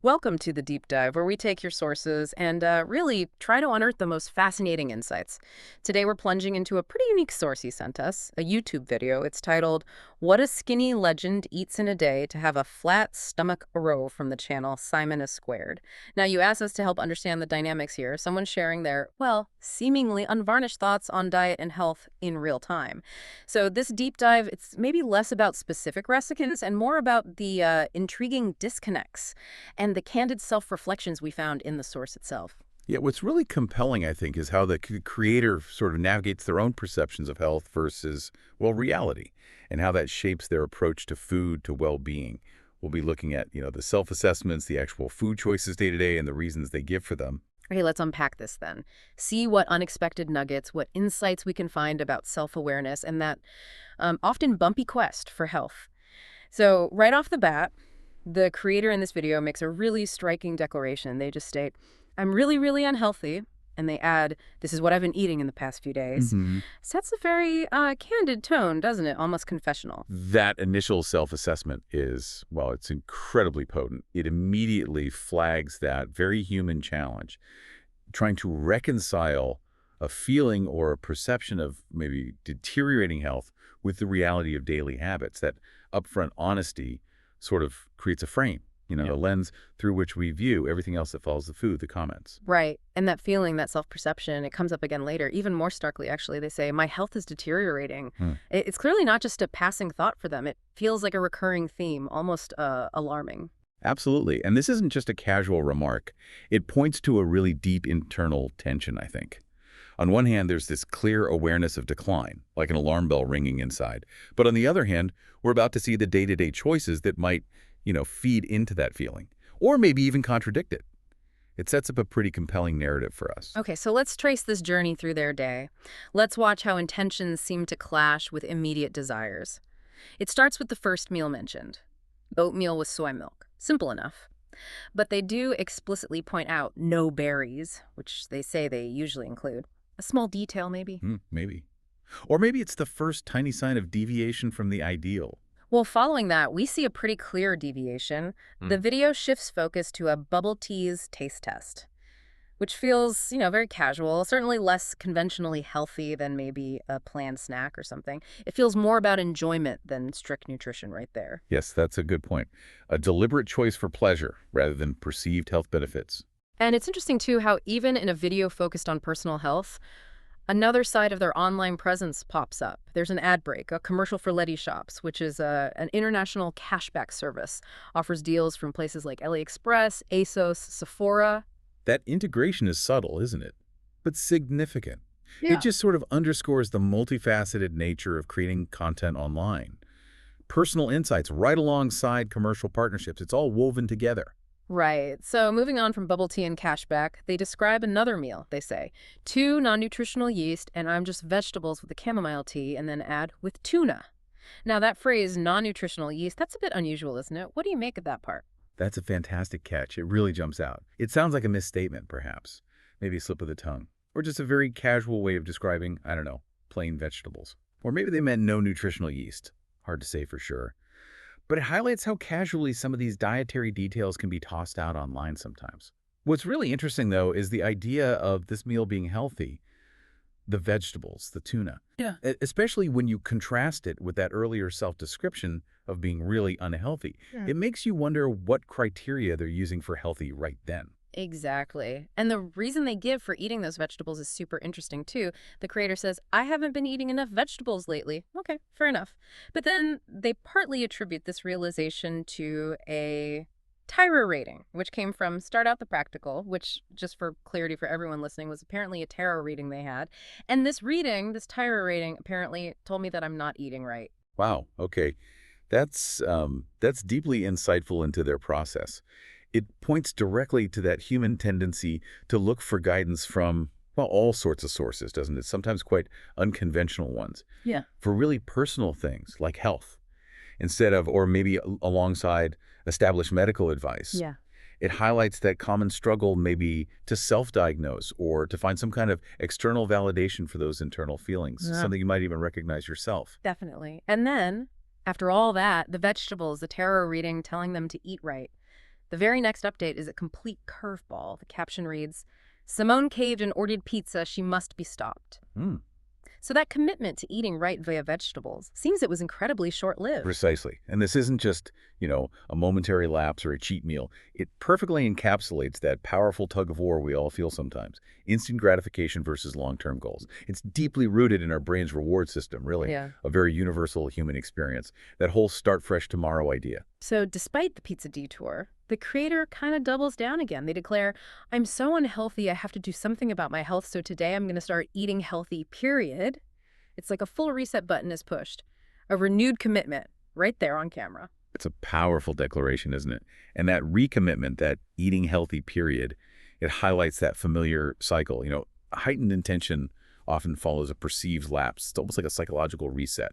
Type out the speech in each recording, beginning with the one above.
Welcome to the deep dive, where we take your sources and really try to unearth the most fascinating insights. Today, we're plunging into a pretty unique source he sent us, a YouTube video. It's titled, What a Skinny Legend Eats in a Day to Have a Flat Stomach Row, from the channel Simonesquared. Now, you asked us to help understand the dynamics here, someone sharing their, well, seemingly unvarnished thoughts on diet and health in real time. So this deep dive, it's maybe less about specific recipes and more about the intriguing disconnects and the candid self-reflections we found in the source itself. Yeah, what's really compelling, I think, is how the creator sort of navigates their own perceptions of health versus, well, reality, and how that shapes their approach to food, to well-being. We'll be looking at, the self-assessments, the actual food choices day to day, and the reasons they give for them. Okay, let's unpack this then. See what unexpected nuggets, what insights we can find about self-awareness and that often bumpy quest for health. So right off the bat, the creator in this video makes a really striking declaration. They just state, I'm really, really unhealthy. And they add, this is what I've been eating in the past few days. hmm Sets a very candid tone, doesn't it? Almost confessional. That initial self-assessment is, well, it's incredibly potent. It immediately flags that very human challenge, trying to reconcile a feeling or a perception of maybe deteriorating health with the reality of daily habits. That upfront honesty sort of creates a frame, Yeah. a lens through which we view everything else that follows the food, the comments. Right. And that feeling, that self-perception, it comes up again later, even more starkly, actually. They say, my health is deteriorating. Hmm. It's clearly not just a passing thought for them. It feels like a recurring theme, almost alarming. Absolutely. And this isn't just a casual remark. It points to a really deep internal tension, I think. On one hand, there's this clear awareness of decline, like an alarm bell ringing inside. But on the other hand, we're about to see the day-to-day choices that might, feed into that feeling, or maybe even contradict it. It sets up a pretty compelling narrative for us. Okay, so let's trace this journey through their day. Let's watch how intentions seem to clash with immediate desires. It starts with the first meal mentioned, oatmeal with soy milk. Simple enough. But they do explicitly point out no berries, which they say they usually include. A small detail, maybe. Maybe. Or maybe it's the first tiny sign of deviation from the ideal. Well, following that, we see a pretty clear deviation. The video shifts focus to a bubble tea's taste test, which feels, very casual, certainly less conventionally healthy than maybe a planned snack or something. It feels more about enjoyment than strict nutrition right there. Yes, that's a good point. A deliberate choice for pleasure rather than perceived health benefits. And it's interesting, too, how even in a video focused on personal health, another side of their online presence pops up. There's an ad break, a commercial for Letty Shops, which is an international cashback service, offers deals from places like AliExpress, ASOS, Sephora. That integration is subtle, isn't it? But significant. It Yeah. just sort of underscores the multifaceted nature of creating content online. Personal insights right alongside commercial partnerships. It's all woven together. Right. So moving on from bubble tea and cashback, they describe another meal, they say. Two non-nutritional yeast, and I'm just vegetables with the chamomile tea, and then add with tuna. Now that phrase, non-nutritional yeast, that's a bit unusual, isn't it? What do you make of that part? That's a fantastic catch. It really jumps out. It sounds like a misstatement, perhaps. Maybe a slip of the tongue. Or just a very casual way of describing, I don't know, plain vegetables. Or maybe they meant no nutritional yeast. Hard to say for sure. But it highlights how casually some of these dietary details can be tossed out online sometimes. What's really interesting, though, is the idea of this meal being healthy. The vegetables, the tuna. Yeah. Especially when you contrast it with that earlier self-description of being really unhealthy. Yeah. It makes you wonder what criteria they're using for healthy right then. Exactly. And the reason they give for eating those vegetables is super interesting, too. The creator says, I haven't been eating enough vegetables lately. Okay, fair enough. But then they partly attribute this realization to a Tyra rating, which came from Start Out the Practical, which, just for clarity for everyone listening, was apparently a tarot reading they had. And this reading, this Tyra rating, apparently told me that I'm not eating right. Wow, okay. That's deeply insightful into their process. It points directly to that human tendency to look for guidance from, well, all sorts of sources, doesn't it? Sometimes quite unconventional ones. Yeah. For really personal things like health, instead of, or maybe alongside established medical advice. Yeah. It highlights that common struggle maybe to self-diagnose or to find some kind of external validation for those internal feelings, Yeah. something you might even recognize yourself. Definitely. And then, after all that, the vegetables, the tarot reading telling them to eat right. The very next update is a complete curveball. The caption reads, Simone caved and ordered pizza. She must be stopped. Hmm. So that commitment to eating right via vegetables seems it was incredibly short-lived. Precisely. And this isn't just, a momentary lapse or a cheat meal. It perfectly encapsulates that powerful tug of war we all feel sometimes. Instant gratification versus long-term goals. It's deeply rooted in our brain's reward system, really. Yeah. A very universal human experience. That whole start fresh tomorrow idea. So despite the pizza detour, the creator kind of doubles down again. They declare, I'm so unhealthy, I have to do something about my health, so today I'm going to start eating healthy, period. It's like a full reset button is pushed. A renewed commitment, right there on camera. It's a powerful declaration, isn't it? And that recommitment, that eating healthy period, it highlights that familiar cycle. Heightened intention often follows a perceived lapse. It's almost like a psychological reset,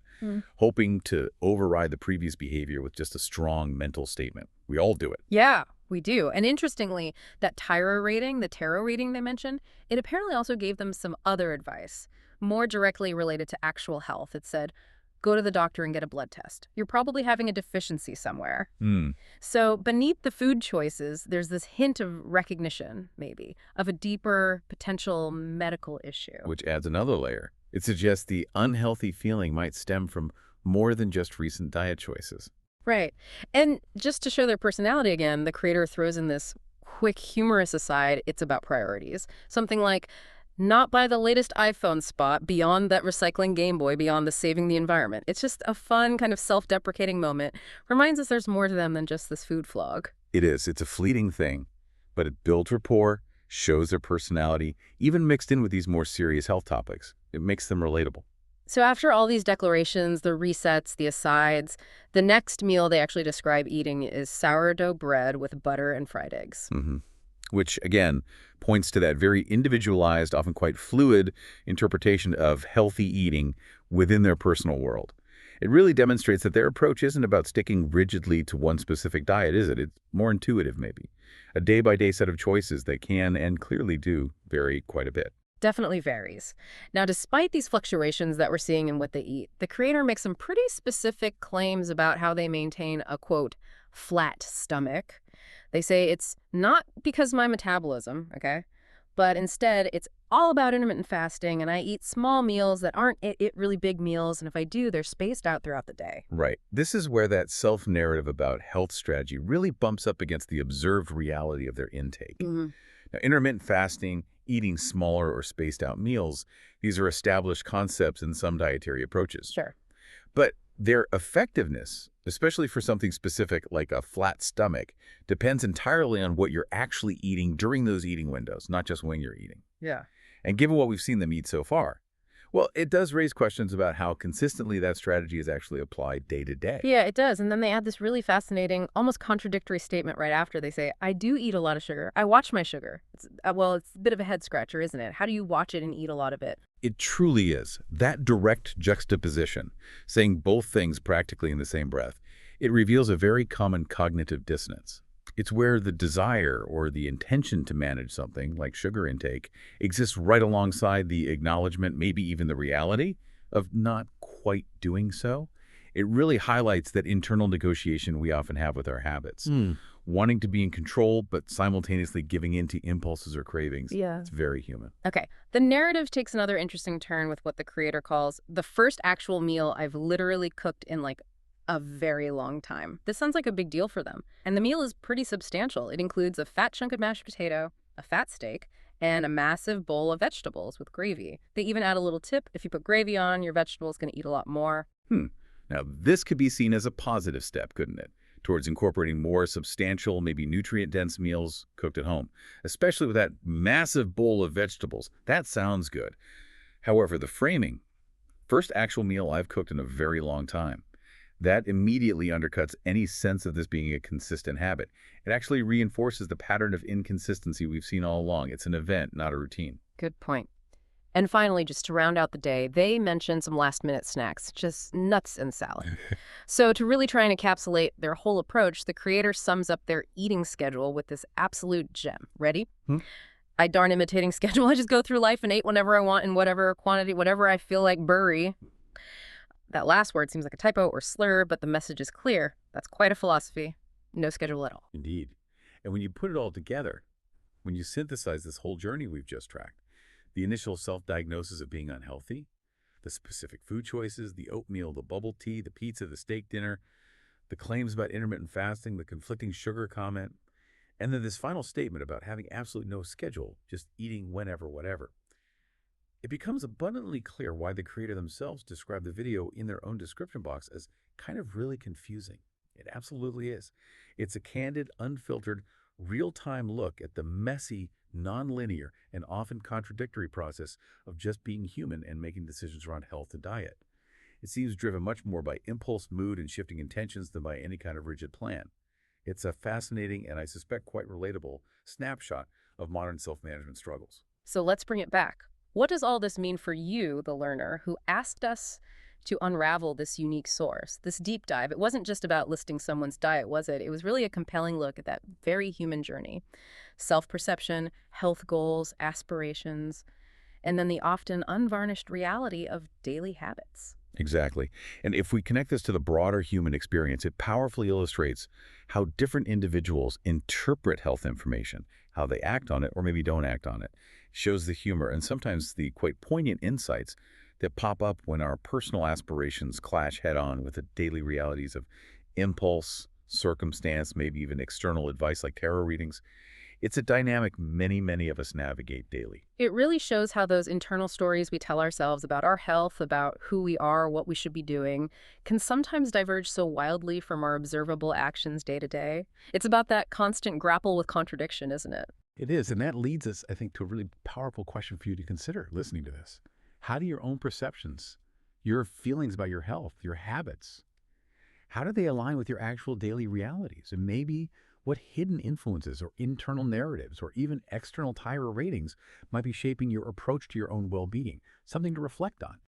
hoping to override the previous behavior with just a strong mental statement. We all do it. Yeah, we do. And interestingly, that the tarot reading they mentioned, it apparently also gave them some other advice, more directly related to actual health. It said, go to the doctor and get a blood test. You're probably having a deficiency somewhere. So beneath the food choices, there's this hint of recognition, maybe, of a deeper potential medical issue. Which adds another layer. It suggests the unhealthy feeling might stem from more than just recent diet choices. Right. And just to show their personality again, the creator throws in this quick humorous aside, it's about priorities. Something like, not buy the latest iPhone spot, beyond that recycling Game Boy, beyond the saving the environment. It's just a fun kind of self-deprecating moment. Reminds us there's more to them than just this food vlog. It is. It's a fleeting thing, but it builds rapport, shows their personality, even mixed in with these more serious health topics. It makes them relatable. So after all these declarations, the resets, the asides, the next meal they actually describe eating is sourdough bread with butter and fried eggs. Which, again, points to that very individualized, often quite fluid interpretation of healthy eating within their personal world. It really demonstrates that their approach isn't about sticking rigidly to one specific diet, is it? It's more intuitive, maybe. A day-by-day set of choices that can, and clearly do, vary quite a bit. Definitely varies. Now, despite these fluctuations that we're seeing in what they eat, the creator makes some pretty specific claims about how they maintain a, quote, flat stomach. They say it's not because of my metabolism, okay? But instead, it's all about intermittent fasting, and I eat small meals that aren't really big meals, and if I do, they're spaced out throughout the day. Right. This is where that self-narrative about health strategy really bumps up against the observed reality of their intake. Now, intermittent fasting, eating smaller or spaced out meals, these are established concepts in some dietary approaches. Sure. But their effectiveness, especially for something specific like a flat stomach, depends entirely on what you're actually eating during those eating windows, not just when you're eating. Yeah. And given what we've seen them eat so far, well, it does raise questions about how consistently that strategy is actually applied day to day. Yeah, it does. And then they add this really fascinating, almost contradictory statement right after. They say, I do eat a lot of sugar. I watch my sugar. It's a bit of a head scratcher, isn't it? How do you watch it and eat a lot of it? It truly is. That direct juxtaposition, saying both things practically in the same breath, it reveals a very common cognitive dissonance. It's where the desire or the intention to manage something, like sugar intake, exists right alongside the acknowledgement, maybe even the reality, of not quite doing so. It really highlights that internal negotiation we often have with our habits. Wanting to be in control, but simultaneously giving in to impulses or cravings. Yeah. It's very human. Okay. The narrative takes another interesting turn with what the creator calls the first actual meal I've literally cooked in like a very long time. This sounds like a big deal for them. And the meal is pretty substantial. It includes a fat chunk of mashed potato, a fat steak, and a massive bowl of vegetables with gravy. They even add a little tip. If you put gravy on, your vegetable's going to eat a lot more. Now, this could be seen as a positive step, couldn't it? Towards incorporating more substantial, maybe nutrient-dense meals cooked at home, especially with that massive bowl of vegetables. That sounds good. However, the framing, first actual meal I've cooked in a very long time, that immediately undercuts any sense of this being a consistent habit. It actually reinforces the pattern of inconsistency we've seen all along. It's an event, not a routine. Good point. And finally, just to round out the day, they mentioned some last-minute snacks, just nuts and salad. So to really try and encapsulate their whole approach, the creator sums up their eating schedule with this absolute gem. Ready? I darn imitating schedule. I just go through life and ate whenever I want in whatever quantity, whatever I feel like bury. That last word seems like a typo or slur, but the message is clear. That's quite a philosophy. No schedule at all. Indeed. And when you put it all together, when you synthesize this whole journey we've just tracked, the initial self-diagnosis of being unhealthy, the specific food choices, the oatmeal, the bubble tea, the pizza, the steak dinner, the claims about intermittent fasting, the conflicting sugar comment, and then this final statement about having absolutely no schedule, just eating whenever, whatever. It becomes abundantly clear why the creator themselves described the video in their own description box as kind of really confusing. It absolutely is. It's a candid, unfiltered, real-time look at the messy, nonlinear, and often contradictory process of just being human and making decisions around health and diet. It seems driven much more by impulse, mood, and shifting intentions than by any kind of rigid plan. It's a fascinating and I suspect quite relatable snapshot of modern self-management struggles. So let's bring it back. What does all this mean for you, the learner, who asked us to unravel this unique source, this deep dive? It wasn't just about listing someone's diet, was it? It was really a compelling look at that very human journey. Self-perception, health goals, aspirations, and then the often unvarnished reality of daily habits. Exactly. And if we connect this to the broader human experience, it powerfully illustrates how different individuals interpret health information, how they act on it or maybe don't act on it. Shows the humor and sometimes the quite poignant insights that pop up when our personal aspirations clash head-on with the daily realities of impulse, circumstance, maybe even external advice like tarot readings. It's a dynamic many of us navigate daily. It really shows how those internal stories we tell ourselves about our health, about who we are, what we should be doing, can sometimes diverge so wildly from our observable actions day to day. It's about that constant grapple with contradiction, isn't it? It is, and that leads us, I think, to a really powerful question for you to consider listening to this. How do your own perceptions, your feelings about your health, your habits, how do they align with your actual daily realities? And maybe what hidden influences or internal narratives or even external tire ratings might be shaping your approach to your own well-being? Something to reflect on.